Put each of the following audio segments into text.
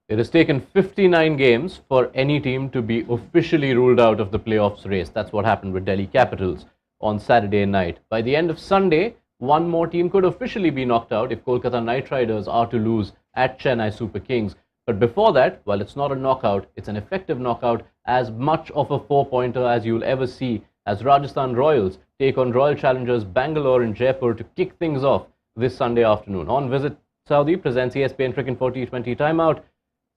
It has taken 59 games for any team to be officially ruled out of the playoffs race. That's what happened with Delhi Capitals on Saturday night. By the end of Sunday, one more team could officially be knocked out if Kolkata Knight Riders are to lose at Chennai Super Kings. But before that, while it's not a knockout, it's an effective knockout, as much of a four-pointer as you'll ever see, as Rajasthan Royals take on Royal Challengers Bangalore in Jaipur to kick things off this Sunday afternoon. On Visit Saudi presents ESPN Cricket for T20 Timeout.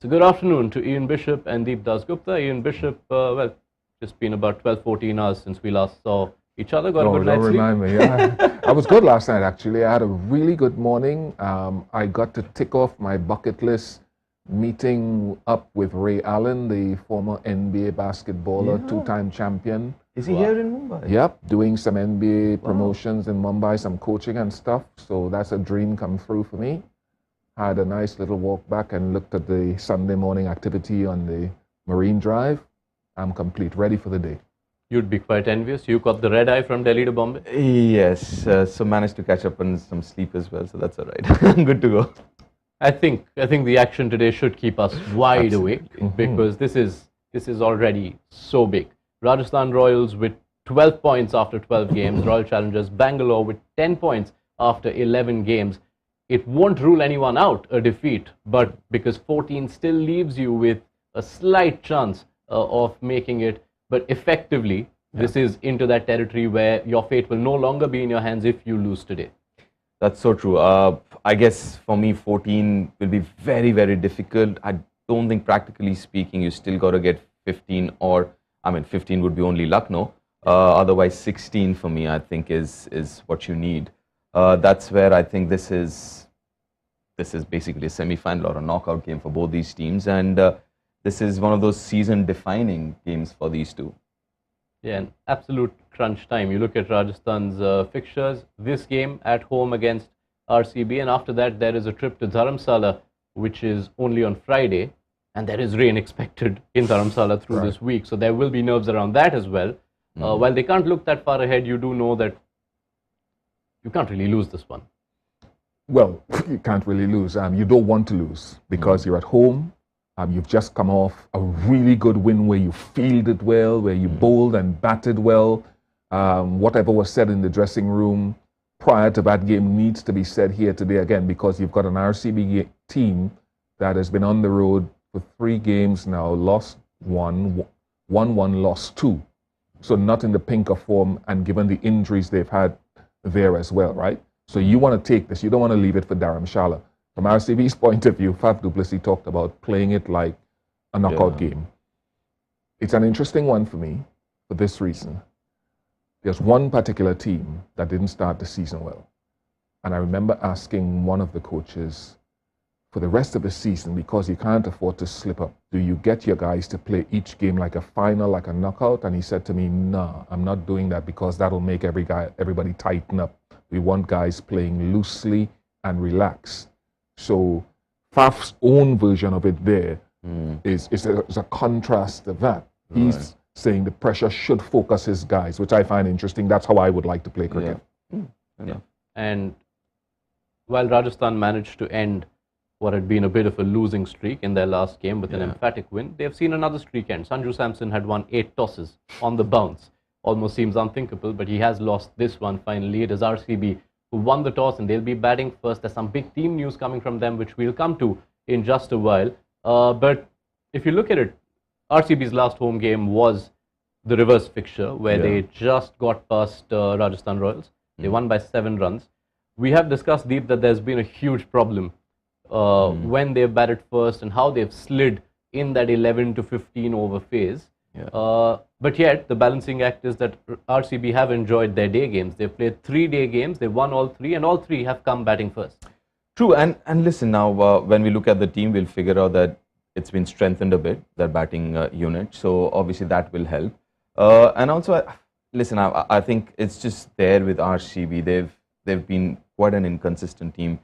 So good afternoon to Ian Bishop and Deep Dasgupta. Ian Bishop, well, it's been about 12-14 hours since we last saw each other. Got a good night's sleep? Don't remind me. Yeah. I was good last night, actually. I had a really good morning. I got to tick off my bucket list, meeting up with Ray Allen, the former NBA basketballer, two-time champion. Is he here in Mumbai? Yep, doing some NBA promotions in Mumbai, some coaching and stuff. So that's a dream come through for me. Had a nice little walk back and looked at the Sunday morning activity on the Marine Drive. I'm complete, ready for the day. You'd be quite envious. You caught the red eye from Delhi to Bombay? Yes, so managed to catch up on some sleep as well, so that's all right. I'm good to go. I think the action today should keep us wide awake, because this is already so big. Rajasthan Royals with 12 points after 12 games. Royal Challengers Bangalore with 10 points after 11 games. It won't rule anyone out, a defeat, but because 14 still leaves you with a slight chance of making it. But effectively, this is into that territory where your fate will no longer be in your hands if you lose today. That's so true. I guess for me, 14 will be very, very difficult. I don't think, practically speaking, you still got to get 15, or, I mean, 15 would be only Lucknow. Otherwise, 16 for me, I think, is what you need. That's where I think this is basically a semi-final or a knockout game for both these teams, and this is one of those season-defining games for these two. Yeah, an absolute crunch time. You look at Rajasthan's fixtures, this game at home against RCB, and after that there is a trip to Dharamsala, which is only on Friday, and there is rain expected in Dharamsala through this week, so there will be nerves around that as well. While they can't look that far ahead, you do know that you can't really lose this one. Well, you can't really lose. You don't want to lose because you're at home. You've just come off a really good win where you fielded well, where you bowled and batted well. Whatever was said in the dressing room prior to that game needs to be said here today again, because you've got an RCB team that has been on the road for 3 games now, lost 1, won 1, lost 2. So not in the pink of form, and given the injuries they've had there as well, right? So you want to take this. You don't want to leave it for Dharamshala. From RCB's point of view, Faf du Plessis talked about playing it like a knockout game. It's an interesting one for me for this reason. There's one particular team that didn't start the season well. And I remember asking one of the coaches, for the rest of the season, because you can't afford to slip up, do you get your guys to play each game like a final, like a knockout? And he said to me, no, I'm not doing that, because that'll make everybody tighten up. We want guys playing loosely and relaxed. So Faf's own version of it there is a contrast to that. He's saying the pressure should focus his guys, which I find interesting. That's how I would like to play cricket. And while Rajasthan managed to end what had been a bit of a losing streak in their last game with an emphatic win, they've seen another streak end. Sanju Samson had won 8 tosses on the bounce. Almost seems unthinkable, but he has lost this one finally. It is RCB who won the toss, and they'll be batting first. There's some big team news coming from them, which we'll come to in just a while. But if you look at it, RCB's last home game was the reverse fixture, where they just got past Rajasthan Royals. They won by 7 runs. We have discussed, Deep, that there's been a huge problem when they've batted first and how they've slid in that 11 to 15 over phase. But yet, the balancing act is that RCB have enjoyed their day games. They've played 3 day games, they've won all 3, and all 3 have come batting first. True, and listen, now when we look at the team, we'll figure out that it's been strengthened a bit, their batting unit, so obviously that will help. And also, listen, I think it's just there with RCB. They've been quite an inconsistent team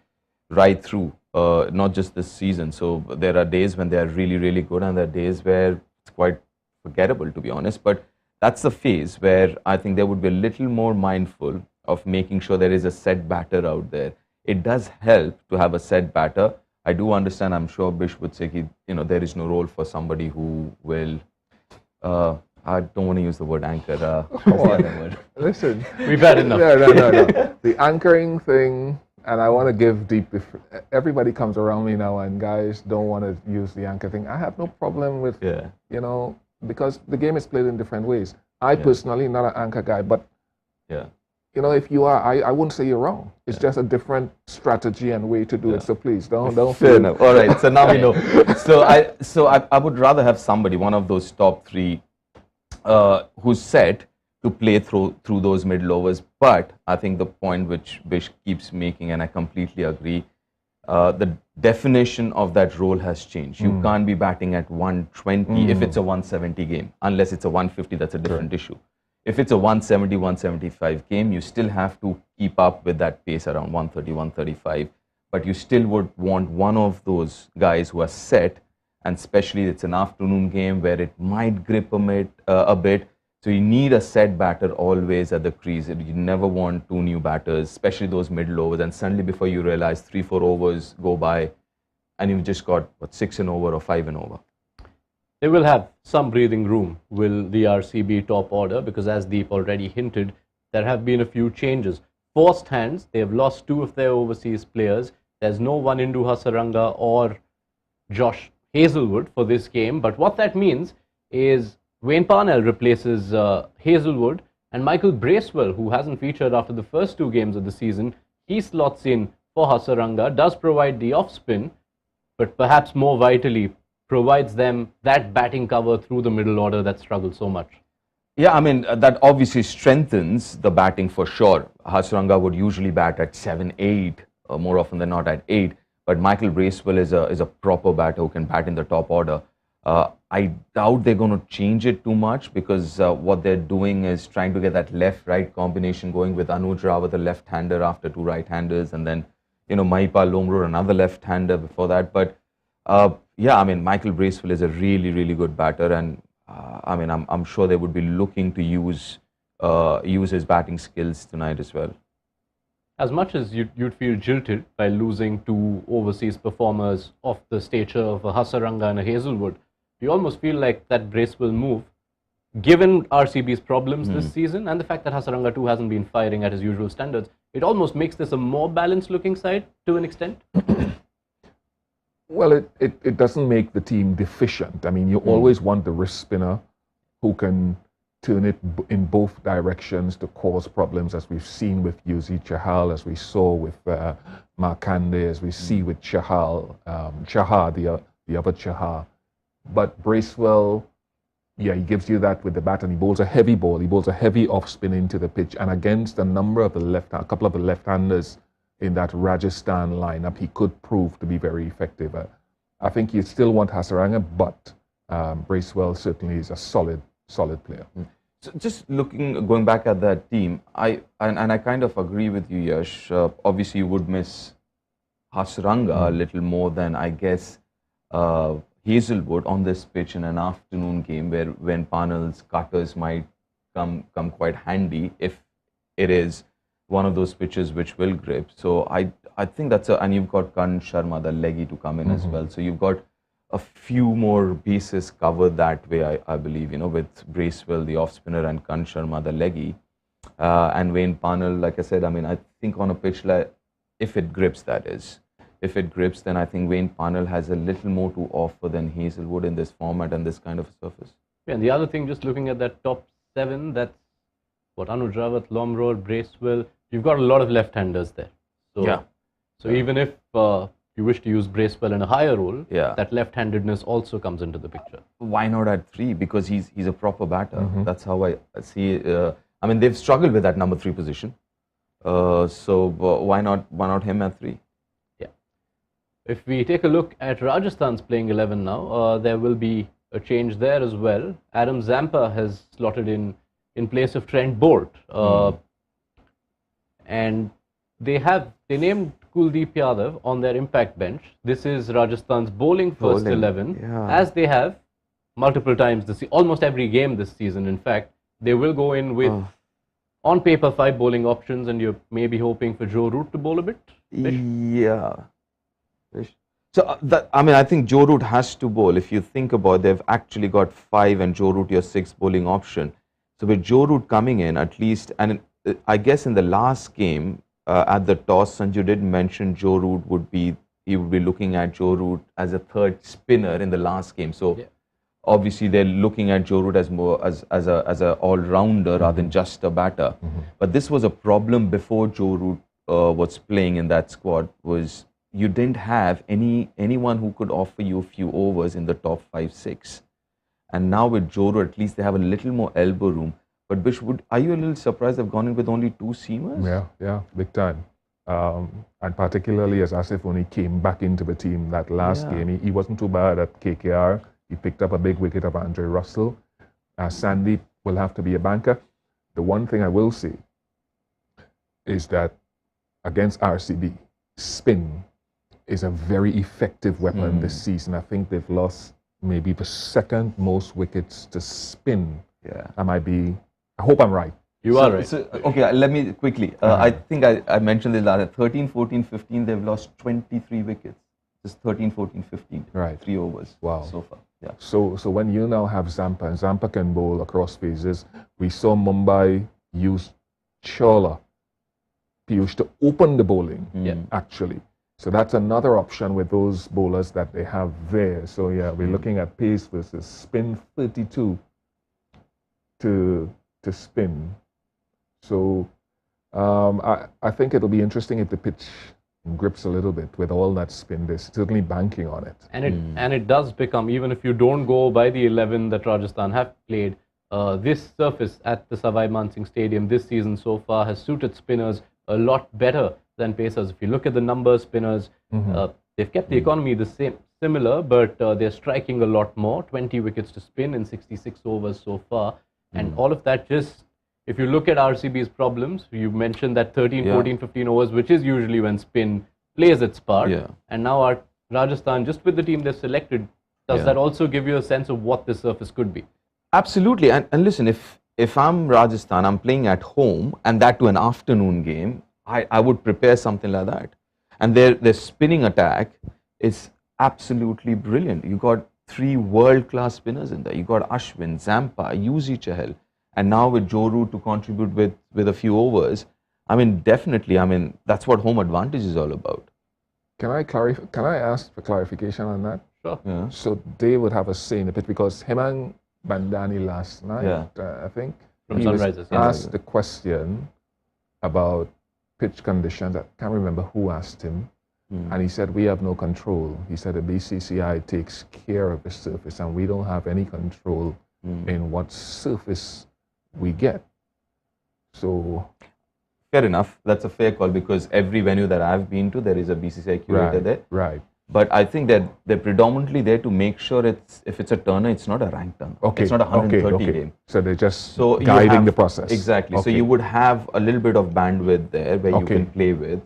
right through, not just this season. So there are days when they are really, really good, and there are days where it's quite forgettable, to be honest. But that's the phase where I think they would be a little more mindful of making sure there is a set batter out there. It does help to have a set batter. I do understand. I'm sure Bish would say, there is no role for somebody who will. I don't want to use the word anchor. What's the other word? Listen, We've had enough. No. The anchoring thing, and I want to give deep. Everybody comes around me now, and guys don't want to use the anchor thing. I have no problem with, because the game is played in different ways. I personally not an anchor guy, but if you are, I wouldn't say you're wrong. It's just a different strategy and way to do it. So please don't. Fair enough. All right. So now we know. So I would rather have somebody, one of those top three, who's set to play through those middle overs. But I think the point which Bish keeps making, and I completely agree, the definition of that role has changed. You can't be batting at 120 if it's a 170 game, unless it's a 150. That's a different issue. If it's a 170, 175 game, you still have to keep up with that pace around 130, 135. But you still would want one of those guys who are set, and especially it's an afternoon game where it might grip a bit. So you need a set batter always at the crease. You never want two new batters, especially those middle overs. And suddenly before you realize 3-4 overs go by and you've just got 6 and over or 5 and over. They will have some breathing room, will the RCB top order, because as Deep already hinted, there have been a few changes. Forced hands, they have lost 2 of their overseas players. There's no Wanindu Hasaranga or Josh Hazlewood for this game, but what that means is Wayne Parnell replaces Hazlewood, and Michael Bracewell, who hasn't featured after the first 2 games of the season, he slots in for Hasaranga, does provide the off spin, but perhaps more vitally, provides them that batting cover through the middle order that struggled so much. Yeah, I mean, that obviously strengthens the batting for sure. Hasaranga would usually bat at 7, 8, more often than not at 8. But Michael Bracewell is a proper batter who can bat in the top order. I doubt they're going to change it too much, because what they're doing is trying to get that left-right combination going with Anuj Rawat, the left-hander, after 2 right-handers, and then, Mahipal Lomror, another left-hander before that. But yeah, I mean, Michael Bracewell is a really, really good batter, and I'm sure they would be looking to use his batting skills tonight as well. As much as you'd feel jilted by losing 2 overseas performers of the stature of a Hasaranga and a Hazlewood, you almost feel like that Bracewell move, given RCB's problems this season and the fact that Hasaranga too hasn't been firing at his usual standards, it almost makes this a more balanced looking side to an extent. Well, it doesn't make the team deficient. I mean, you always want the wrist spinner who can turn it in both directions to cause problems, as we've seen with Yuzi Chahal, as we saw with Markande, as we see with Chahal, the other Chahal. But Bracewell, yeah, he gives you that with the bat, and he bowls a heavy ball. He bowls a heavy off spin into the pitch, and against a couple of the left-handers in that Rajasthan lineup, he could prove to be very effective. I think you still want Hasaranga, but Bracewell certainly is a solid player. So just going back at that team, I kind of agree with you, Yash. Obviously, you would miss Hasaranga a little more than, I guess, Hazlewood on this pitch in an afternoon game when Parnell's cutters might come quite handy if it is one of those pitches which will grip. So I think and you've got Kan Sharma, the leggy, to come in as well. So you've got a few more bases covered that way, I believe, with Bracewell, the off spinner, and Kan Sharma, the leggy. And Wayne Parnell, like I said, I mean, I think on a pitch like, if it grips, that is. If it grips, then I think Wayne Parnell has a little more to offer than Hazlewood in this format and this kind of surface. Yeah, and the other thing, just looking at that top 7, that's what Anuj Rawat, Lomror, Bracewell, you've got a lot of left-handers there. So, yeah. So even if you wish to use Bracewell in a higher role, that left-handedness also comes into the picture. Why not at 3? Because he's a proper batter. That's how I see it. I mean, they've struggled with that number 3 position. So why not him at 3? Yeah. If we take a look at Rajasthan's playing 11 now, there will be a change there as well. Adam Zampa has slotted in place of Trent Boult. And they named Kuldeep Yadav on their impact bench. This is Rajasthan's bowling first 11, as they have multiple times almost every game this season. In fact, they will go in with on paper 5 bowling options, and you're maybe hoping for Joe Root to bowl a bit. Yeah. So I think Joe Root has to bowl. If you think about it, they've actually got 5 and Joe Root your 6th bowling option. So with Joe Root coming in at least, and I guess in the last game at the toss, Sanju did mention Joe Root he would be looking at Joe Root as a third spinner in the last game. So obviously they're looking at Joe Root as more as a all-rounder rather than just a batter. But this was a problem before Joe Root was playing in that squad, was you didn't have anyone who could offer you a few overs in the top 5-6. And now with Joe Root, at least they have a little more elbow room. But Bish, are you a little surprised they've gone in with only 2 seamers? Yeah, big time. And particularly as Asif only came back into the team that last game, he wasn't too bad at KKR. He picked up a big wicket of Andre Russell. Sandeep will have to be a banker. The one thing I will say is that against RCB, spin is a very effective weapon this season. I think they've lost maybe the 2nd most wickets to spin. Yeah. I hope I'm right. You are right. So, okay, let me quickly. I think I mentioned this last 13, 14, 15, they've lost 23 wickets. Just 13, 14, 15. Right. 3 overs. Wow. So far. Yeah. So when you now have Zampa, and Zampa can bowl across phases, we saw Mumbai use Chawla, Piyush, to open the bowling, actually. So that's another option with those bowlers that they have there. So yeah, we're looking at pace versus spin, 32 to spin. So I think it'll be interesting if the pitch grips a little bit with all that spin. They're certainly banking on it. And it does become, even if you don't go by the 11 that Rajasthan have played, this surface at the Savai Mansingh Stadium this season so far has suited spinners a lot better than pacers. If you look at the numbers, spinners, they've kept the economy similar, but they're striking a lot more, 20 wickets to spin in 66 overs so far. And all of that just, if you look at RCB's problems, you mentioned that 13, 14, 15 overs, which is usually when spin plays its part. And now our Rajasthan, just with the team they've selected, does that also give you a sense of what this surface could be? Absolutely. And listen, if I'm Rajasthan, I'm playing at home, and that to an afternoon game, I would prepare something like that. And their spinning attack is absolutely brilliant. You got 3 world-class spinners in there. You got Ashwin, Zampa, Yuzi Chahal, and now with Joe Root to contribute with a few overs. I mean, definitely. I mean, that's what home advantage is all about. Can I ask for clarification on that? Sure. Yeah. So they would have a say in it because Hemang Bandani last night, I think, From he Sunrisers, was asked the question about pitch conditions. I can't remember who asked him. And he said, we have no control. He said the BCCI takes care of the surface and we don't have any control in what surface we get. So fair enough. That's a fair call because every venue that I've been to, there is a BCCI curator there. Right. But I think that they're predominantly there to make sure if it's a turner, it's not a ranked turner. Okay. It's not a 130 game. So they're just guiding the process. Exactly. So you would have a little bit of bandwidth there where you can play with.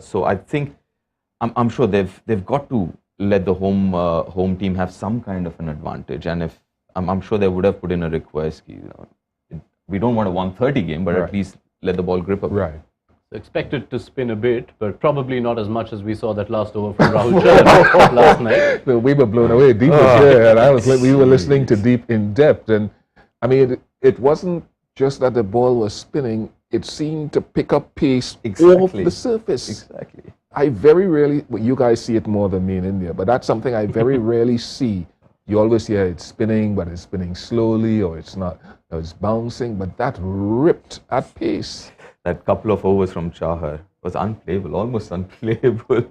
So I think I'm sure they've got to let the home team have some kind of an advantage. And if I'm sure they would have put in a request. We don't want a 130 game, but at least let the ball grip a bit. Right. So expected to spin a bit, but probably not as much as we saw that last over from Rahul Chahar last night. So we were blown away. Deep and we were listening to Deep in depth. And I mean, it wasn't just that the ball was spinning. It seemed to pick up pace off the surface. Exactly. I very rarely, you guys see it more than me in India, but that's something I very rarely see. You always hear it's spinning, but it's spinning slowly, or it's not, or it's bouncing, but that ripped at pace. That couple of overs from Chahar was unplayable, almost unplayable.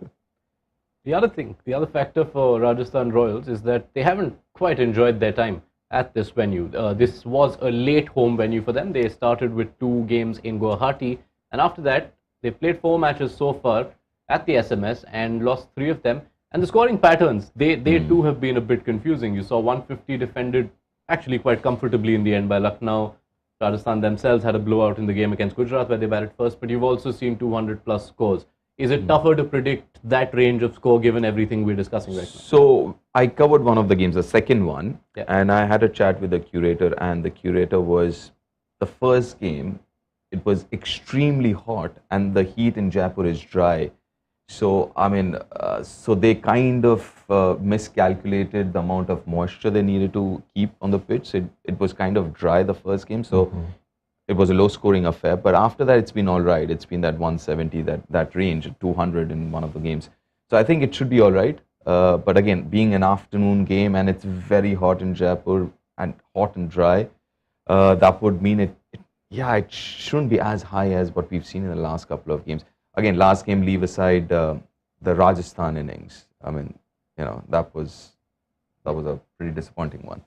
The other factor for Rajasthan Royals is that they haven't quite enjoyed their time at this venue. This was a late home venue for them. They started with 2 games in Guwahati, and after that, they played 4 matches so far at the SMS and lost 3 of them. And the scoring patterns, they too have been a bit confusing. You saw 150 defended actually quite comfortably in the end by Lucknow. Rajasthan themselves had a blowout in the game against Gujarat where they batted first, but you've also seen 200 plus scores. Is it tougher to predict that range of score given everything we're discussing right now? So I covered one of the games, the second one, and I had a chat with the curator, and the curator was, the first game, it was extremely hot and the heat in Jaipur is dry. So, I mean, so they kind of miscalculated the amount of moisture they needed to keep on the pitch. It was kind of dry the first game, so it was a low-scoring affair. But after that, it's been all right. It's been that 170, that range, 200 in one of the games. So I think it should be all right. But again, being an afternoon game and it's very hot in Jaipur and hot and dry, that would mean it shouldn't be as high as what we've seen in the last couple of games. Again, last game, leave aside the Rajasthan innings. I mean, that was a pretty disappointing one.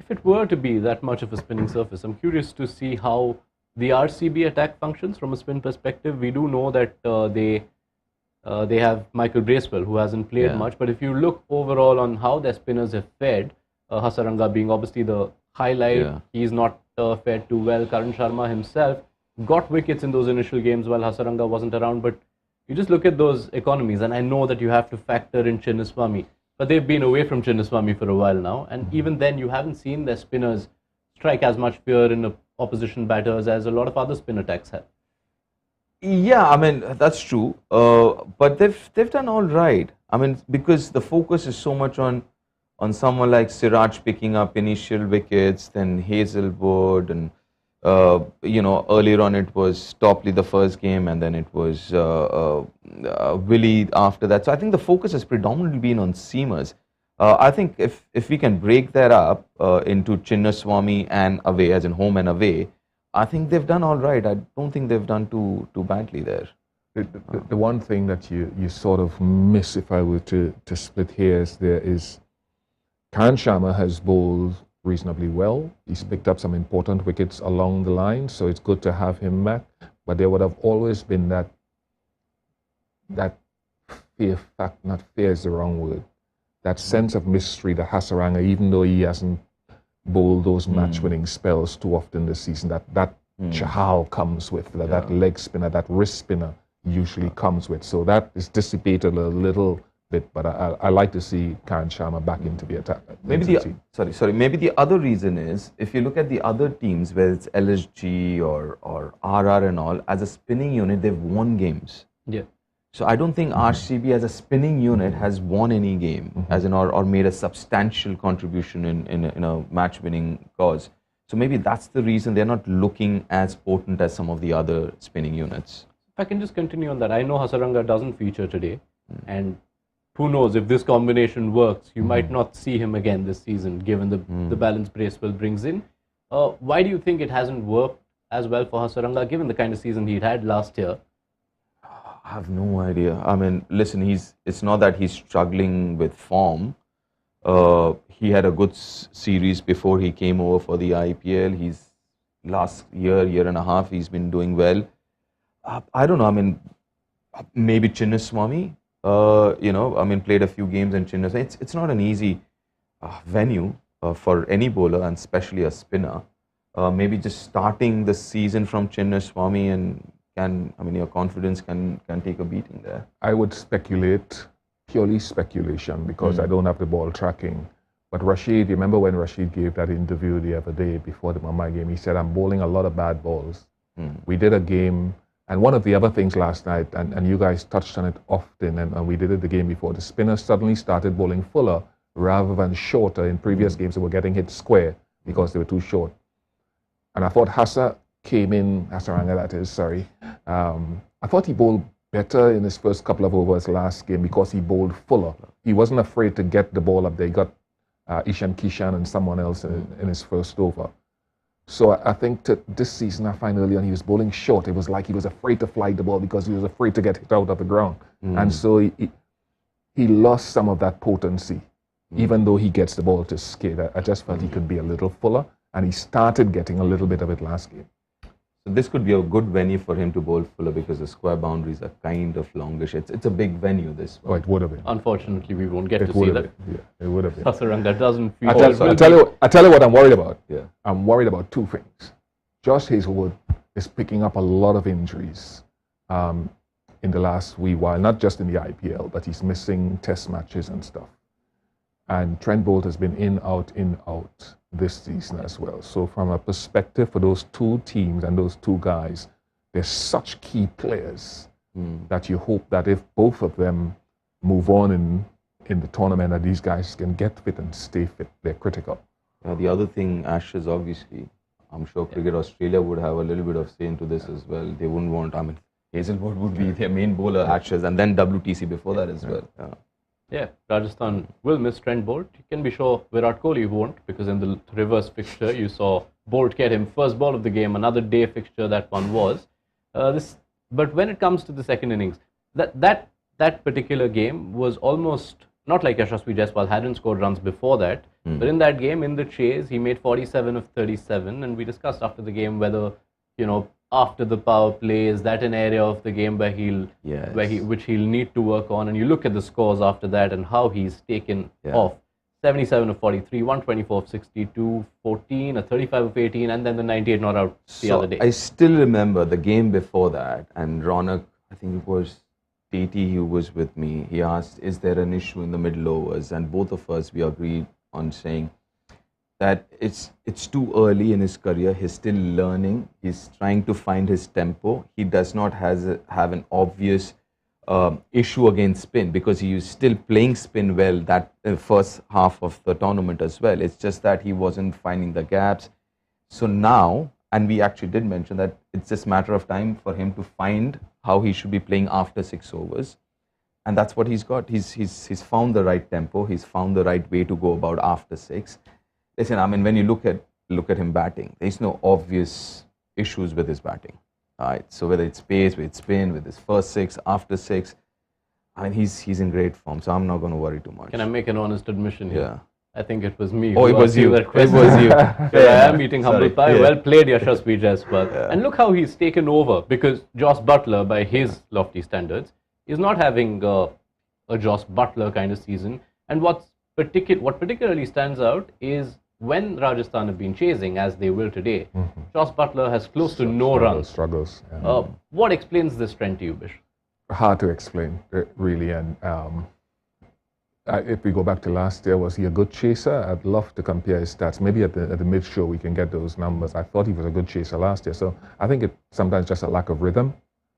If it were to be that much of a spinning surface, I'm curious to see how the RCB attack functions from a spin perspective. We do know that they have Michael Bracewell, who hasn't played much, but if you look overall on how their spinners have fared, Hasaranga being obviously the highlight, he's not fared too well. Karan Sharma himself got wickets in those initial games while Hasaranga wasn't around, but you just look at those economies, and I know that you have to factor in Chinnaswamy, but they've been away from Chinnaswamy for a while now, and even then you haven't seen their spinners strike as much fear in opposition batters as a lot of other spin attacks have. Yeah, I mean, that's true, but they've done all right. I mean, because the focus is so much on someone like Siraj picking up initial wickets, then Hazelwood, and earlier on it was Topley the first game, and then it was Willie after that. So I think the focus has predominantly been on seamers. I think if we can break that up into Chinnaswamy and away, as in home and away, I think they've done all right. I don't think they've done too badly there. The one thing that you sort of miss, if I were to split hairs, there is Karan Sharma has bowled reasonably well. He's picked up some important wickets along the line, so it's good to have him back. But there would have always been that fear fact, not fear is the wrong word, that sense of mystery that Hasaranga, even though he hasn't bowled those match-winning spells too often this season, that Chahal comes with, that leg spinner, that wrist spinner usually comes with. So that is dissipated a little bit, but I like to see Karan Sharma back into the attack. Maybe maybe the other reason is, if you look at the other teams, whether it's LSG or RR and all, as a spinning unit, they've won games. Yeah. So I don't think RCB as a spinning unit has won any game, as in or made a substantial contribution in a match-winning cause. So maybe that's the reason they're not looking as potent as some of the other spinning units. If I can just continue on that, I know Hasaranga doesn't feature today, and who knows if this combination works, you might not see him again this season, given the balance Bracewell brings in. Why do you think it hasn't worked as well for Hasaranga, given the kind of season he had last year? I have no idea. I mean, listen, it's not that he's struggling with form. He had a good series before he came over for the IPL. He's last year and a half, he's been doing well. I don't know. I mean, maybe Chinnaswamy, played a few games in Chinnaswamy. It's not an easy venue for any bowler, and especially a spinner. Maybe just starting the season from Chinnaswamy and your confidence can take a beating there. I would speculate, purely speculation, because I don't have the ball tracking. But Rashid, you remember when Rashid gave that interview the other day before the Mumbai game, he said, I'm bowling a lot of bad balls. We did a game, and one of the other things last night, and you guys touched on it often, and we did it the game before, the spinners suddenly started bowling fuller rather than shorter. In previous games, they were getting hit square because they were too short. And I thought Hasaranga that is, sorry. I thought he bowled better in his first couple of overs last game because he bowled fuller. He wasn't afraid to get the ball up there. He got Ishan Kishan and someone else in his first over. So I think this season, I find early on he was bowling short. It was like he was afraid to fly the ball because he was afraid to get hit out of the ground. And so he lost some of that potency, even though he gets the ball to skid. I just felt he could be a little fuller, and he started getting a little bit of it last game. So this could be a good venue for him to bowl fuller because the square boundaries are kind of longish. It's a big venue, this one. Oh, it would have been. Unfortunately, we won't get to see that. Yeah, it would have been. Hasaranga doesn't feature. I tell you what I'm worried about. Yeah. I'm worried about two things. Josh Hazelwood is picking up a lot of injuries in the last wee while, not just in the IPL, but he's missing test matches and stuff. And Trent Bolt has been in, out this season as well. So from a perspective for those two teams and those two guys, they're such key players that you hope that if both of them move on in the tournament, that these guys can get fit and stay fit. They're critical. The other thing, Ashes, obviously, I'm sure Cricket Australia would have a little bit of say into this as well. They wouldn't want, I mean, Hazelwood would be their main bowler, Ashes, and then WTC before that as well. Yeah, Rajasthan will miss Trent Bolt. You can be sure Virat Kohli won't, because in the reverse fixture, you saw Bolt get him first ball of the game, another day fixture that one was. But when it comes to the second innings, that particular game was almost not like Yashasvi Jaiswal hadn't scored runs before that, but in that game, in the chase, he made 47 of 37, and we discussed after the game whether, after the power play, is that an area of the game where which he'll need to work on, and you look at the scores after that and how he's taken off. 77 of 43, 124 of 62, 14, a 35 of 18, and then the 98 not out the other day. I still remember the game before that, and Ronak, I think it was TT who was with me, he asked, is there an issue in the middle overs? And both of us, we agreed on saying that it's too early in his career. He's still learning. He's trying to find his tempo. He does not have an obvious issue against spin, because he is still playing spin well that first half of the tournament as well. It's just that he wasn't finding the gaps. So now, and we actually did mention that it's just a matter of time for him to find how he should be playing after 6 overs. And that's what he's got. He's found the right tempo. He's found the right way to go about after 6. Listen, I mean, when you look at him batting, there's no obvious issues with his batting. All right. So whether it's pace, with spin, with his first 6, after 6, I mean, he's in great form. So I'm not going to worry too much. Can I make an honest admission here? Yeah. I think it was me. Oh, it was you. That question. It was you. I am eating humble pie. Yeah. Well played, Yashasvi Jaiswal. Yeah. And look how he's taken over, because Joss Buttler, by his lofty standards, is not having a Joss Buttler kind of season. And what particularly stands out is when Rajasthan have been chasing, as they will today, Joss Buttler has close to no runs. Struggles. Yeah. What explains this trend to you, Bish? Hard to explain, really. And if we go back to last year, was he a good chaser? I'd love to compare his stats. Maybe at the mid-show we can get those numbers. I thought he was a good chaser last year. So I think it's sometimes just a lack of rhythm.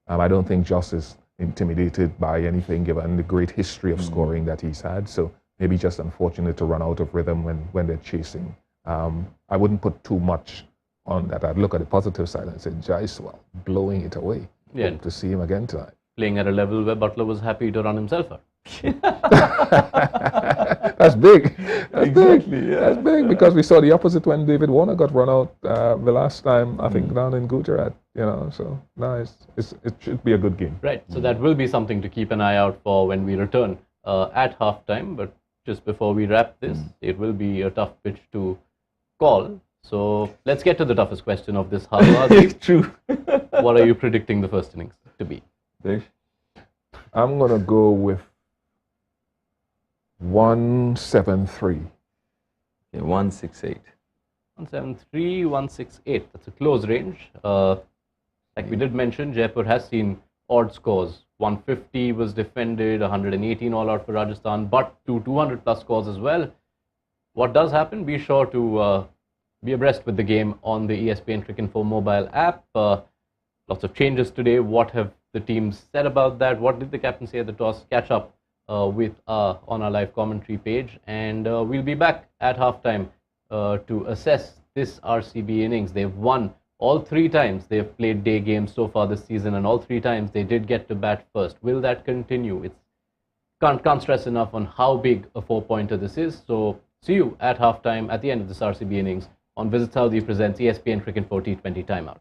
I don't think Joss is intimidated by anything, given the great history of scoring that he's had. So maybe just unfortunate to run out of rhythm when they're chasing. I wouldn't put too much on that. I'd look at the positive side and say, Jaiswal, blowing it away. Yeah. Hope to see him again tonight. Playing at a level where Buttler was happy to run himself out. That's big. That's exactly, big. yeah. That's big, because we saw the opposite when David Warner got run out the last time, I think, down in Gujarat. So nice. It should be a good game. Right. So that will be something to keep an eye out for when we return at halftime. But just before we wrap this, it will be a tough pitch to call. So let's get to the toughest question of this half. True. What are you predicting the first innings to be? Bish? I'm going to go with 173. Yeah, 168. 173, 168. That's a close range. Like we did mention, Jaipur has seen odd scores. 150 was defended, 118 all out for Rajasthan, but 200 plus scores as well. What does happen? Be sure to be abreast with the game on the ESPN Cricinfo mobile app. Lots of changes today. What have the teams said about that? What did the captain say at the toss? Catch up on our live commentary page, and we'll be back at halftime to assess this RCB innings. They've won all 3 times they've played day games so far this season, and all 3 times they did get to bat first. Will that continue? Can't stress enough on how big a 4-pointer this is. So see you at halftime at the end of this RCB innings on Visit Saudi presents ESPN Cricinfo T20 Timeout.